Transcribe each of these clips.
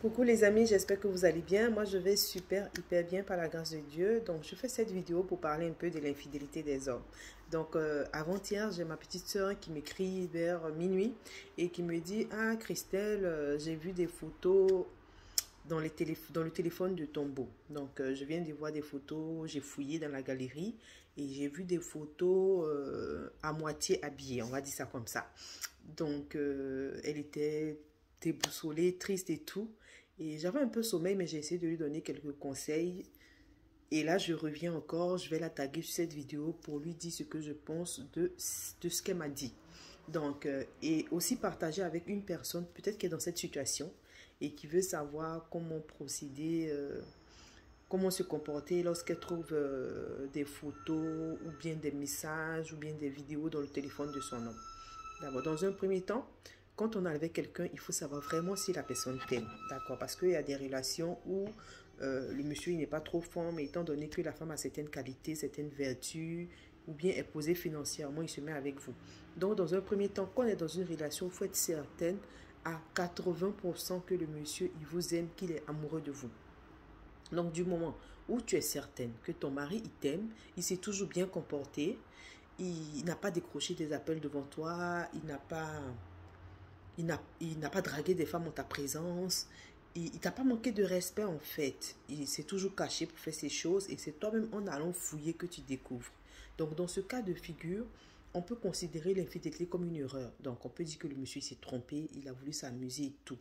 Coucou les amis, j'espère que vous allez bien. Moi, je vais super, hyper bien par la grâce de Dieu. Donc, je fais cette vidéo pour parler un peu de l'infidélité des hommes. Donc, avant-hier, j'ai ma petite soeur qui m'écrit vers minuit et qui me dit: Ah, Christelle, j'ai vu des photos dans le téléphone de ton beau. Donc, je viens de voir des photos, j'ai fouillé dans la galerie et j'ai vu des photos à moitié habillées, on va dire ça comme ça. Donc, elle était déboussolée, triste et tout. Et j'avais un peu sommeil, mais j'ai essayé de lui donner quelques conseils. Et là, je reviens encore, je vais la taguer sur cette vidéo pour lui dire ce que je pense de ce qu'elle m'a dit. Donc, et aussi partager avec une personne, peut-être qui est dans cette situation et qui veut savoir comment procéder, comment se comporter lorsqu'elle trouve des photos ou bien des messages ou bien des vidéos dans le téléphone de son homme. D'abord, dans un premier temps, quand on est avec quelqu'un, il faut savoir vraiment si la personne t'aime. D'accord? Parce qu'il y a des relations où le monsieur n'est pas trop fort, mais étant donné que la femme a certaines qualités, certaines vertus, ou bien est posée financièrement, il se met avec vous. Donc, dans un premier temps, quand on est dans une relation, il faut être certaine à 80% que le monsieur, il vous aime, qu'il est amoureux de vous. Donc, du moment où tu es certaine que ton mari, il t'aime, il s'est toujours bien comporté, il n'a pas décroché des appels devant toi, il n'a pas dragué des femmes en ta présence, il t'a pas manqué de respect en fait. Il s'est toujours caché pour faire ces choses et c'est toi-même en allant fouiller que tu découvres. Donc dans ce cas de figure, on peut considérer l'infidélité comme une erreur. Donc on peut dire que le monsieur s'est trompé, il a voulu s'amuser et tout.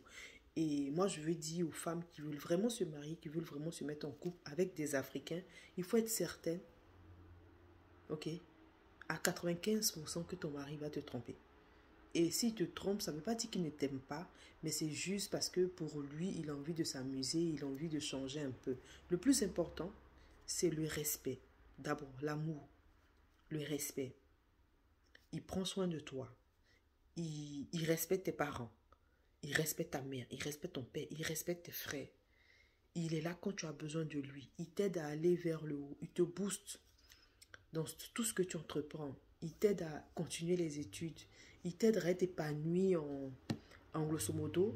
Et moi je veux dire aux femmes qui veulent vraiment se marier, qui veulent vraiment se mettre en couple avec des Africains, il faut être certaine, ok, à 95% que ton mari va te tromper. Et s'il te trompe, ça ne veut pas dire qu'il ne t'aime pas, mais c'est juste parce que pour lui, il a envie de s'amuser, il a envie de changer un peu. Le plus important, c'est le respect. D'abord, l'amour, le respect. Il prend soin de toi. Il respecte tes parents. Il respecte ta mère. Il respecte ton père. Il respecte tes frères. Il est là quand tu as besoin de lui. Il t'aide à aller vers le haut. Il te booste dans tout ce que tu entreprends. Il t'aide à continuer les études. Il t'aide à être épanoui en grosso modo.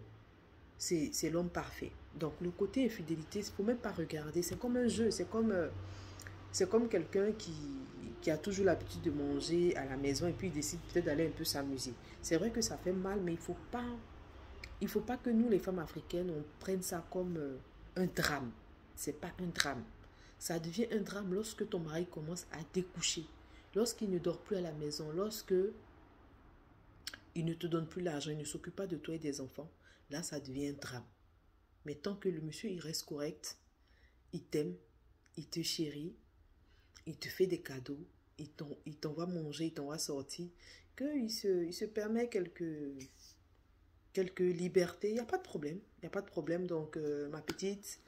C'est l'homme parfait. Donc, le côté infidélité, il ne faut même pas regarder. C'est comme un jeu. C'est comme quelqu'un qui a toujours l'habitude de manger à la maison et puis il décide peut-être d'aller un peu s'amuser. C'est vrai que ça fait mal, mais il faut pas que nous, les femmes africaines, on prenne ça comme un drame. C'est pas un drame. Ça devient un drame lorsque ton mari commence à découcher, lorsqu'il ne dort plus à la maison, lorsque il ne te donne plus l'argent, il ne s'occupe pas de toi et des enfants. Là, ça devient un drame. Mais tant que le monsieur, il reste correct, il t'aime, il te chérit, il te fait des cadeaux, il t'envoie manger, il t'envoie sortir, qu'il se permet quelques libertés, il n'y a pas de problème. Il n'y a pas de problème. Donc, ma petite,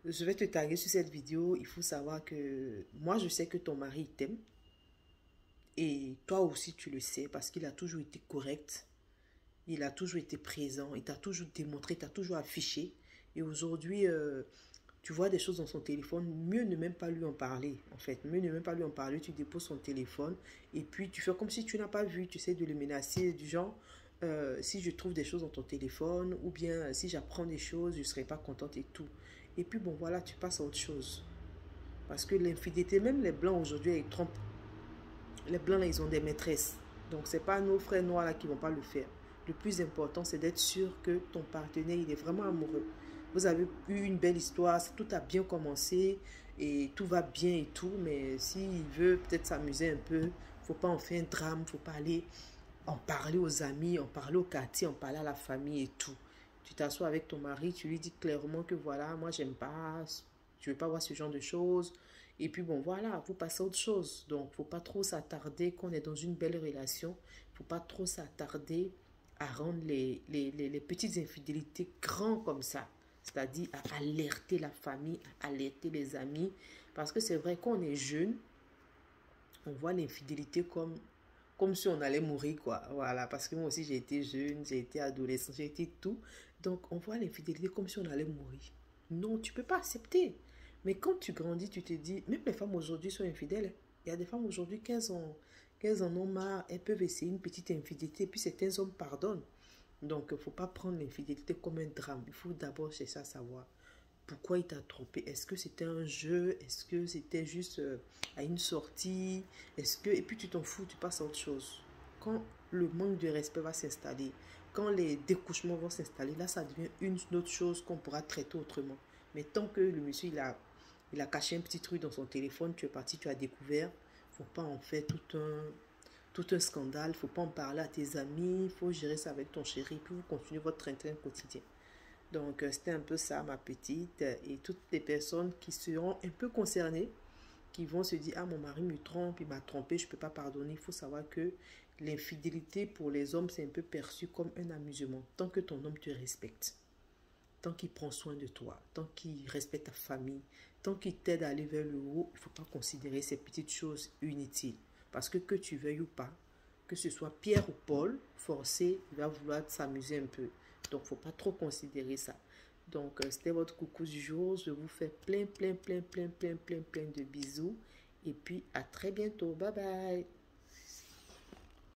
je vais te taguer sur cette vidéo. Il faut savoir que moi, je sais que ton mari t'aime. Et toi aussi, tu le sais parce qu'il a toujours été correct. Il a toujours été présent. Il t'a toujours démontré, il t'a toujours affiché. Et aujourd'hui, tu vois des choses dans son téléphone. Mieux ne même pas lui en parler, en fait. Mieux ne même pas lui en parler. Tu déposes son téléphone. Et puis, tu fais comme si tu n'as pas vu. Tu essaies de le menacer du genre... si je trouve des choses dans ton téléphone ou bien si j'apprends des choses, je ne serai pas contente et tout. Et puis bon, voilà, tu passes à autre chose. Parce que l'infidélité, même les blancs aujourd'hui, ils trompent. Les blancs, là, ils ont des maîtresses. Donc, ce n'est pas nos frères noirs là qui ne vont pas le faire. Le plus important, c'est d'être sûr que ton partenaire, il est vraiment amoureux. Vous avez eu une belle histoire, tout a bien commencé et tout va bien et tout. Mais s'il veut peut-être s'amuser un peu, il ne faut pas en faire un drame, il ne faut pas aller en parler aux amis, en parler au quartier, en parler à la famille et tout. Tu t'assois avec ton mari, tu lui dis clairement que voilà, moi j'aime pas, je veux pas voir ce genre de choses. Et puis bon, voilà, vous passez à autre chose. Donc, faut pas trop s'attarder quand on est dans une belle relation. Faut pas trop s'attarder à rendre les petites infidélités grands comme ça. C'est-à-dire à alerter la famille, à alerter les amis. Parce que c'est vrai, quand on est jeune, on voit l'infidélité comme si on allait mourir, quoi. Voilà, parce que moi aussi, j'ai été jeune, j'ai été adolescent, j'ai été tout. Donc, on voit l'infidélité comme si on allait mourir. Non, tu ne peux pas accepter. Mais quand tu grandis, tu te dis, même les femmes aujourd'hui sont infidèles. Il y a des femmes aujourd'hui, 15 ans, 15 en ont marre, elles peuvent essayer une petite infidélité, et puis certains hommes pardonnent. Donc, il ne faut pas prendre l'infidélité comme un drame. Il faut d'abord chercher à savoir pourquoi il t'a trompé. Est-ce que c'était un jeu? Est-ce que c'était juste à une sortie? Est-ce que... Et puis tu t'en fous, tu passes à autre chose. Quand le manque de respect va s'installer, quand les découchements vont s'installer, là, ça devient une autre chose qu'on pourra traiter autrement. Mais tant que le monsieur, il a caché un petit truc dans son téléphone, tu es parti, tu as découvert, faut pas en faire tout un scandale, faut pas en parler à tes amis, faut gérer ça avec ton chéri, puis vous continuez votre train-train quotidien. Donc, c'était un peu ça, ma petite. Et toutes les personnes qui seront un peu concernées, qui vont se dire, ah, mon mari me trompe, il m'a trompé, je ne peux pas pardonner. Il faut savoir que l'infidélité pour les hommes, c'est un peu perçu comme un amusement. Tant que ton homme te respecte, tant qu'il prend soin de toi, tant qu'il respecte ta famille, tant qu'il t'aide à aller vers le haut, il ne faut pas considérer ces petites choses inutiles. Parce que tu veuilles ou pas, que ce soit Pierre ou Paul, forcé, il va vouloir s'amuser un peu. Donc, il ne faut pas trop considérer ça. Donc, c'était votre coucou du jour. Je vous fais plein de bisous. Et puis, à très bientôt. Bye bye.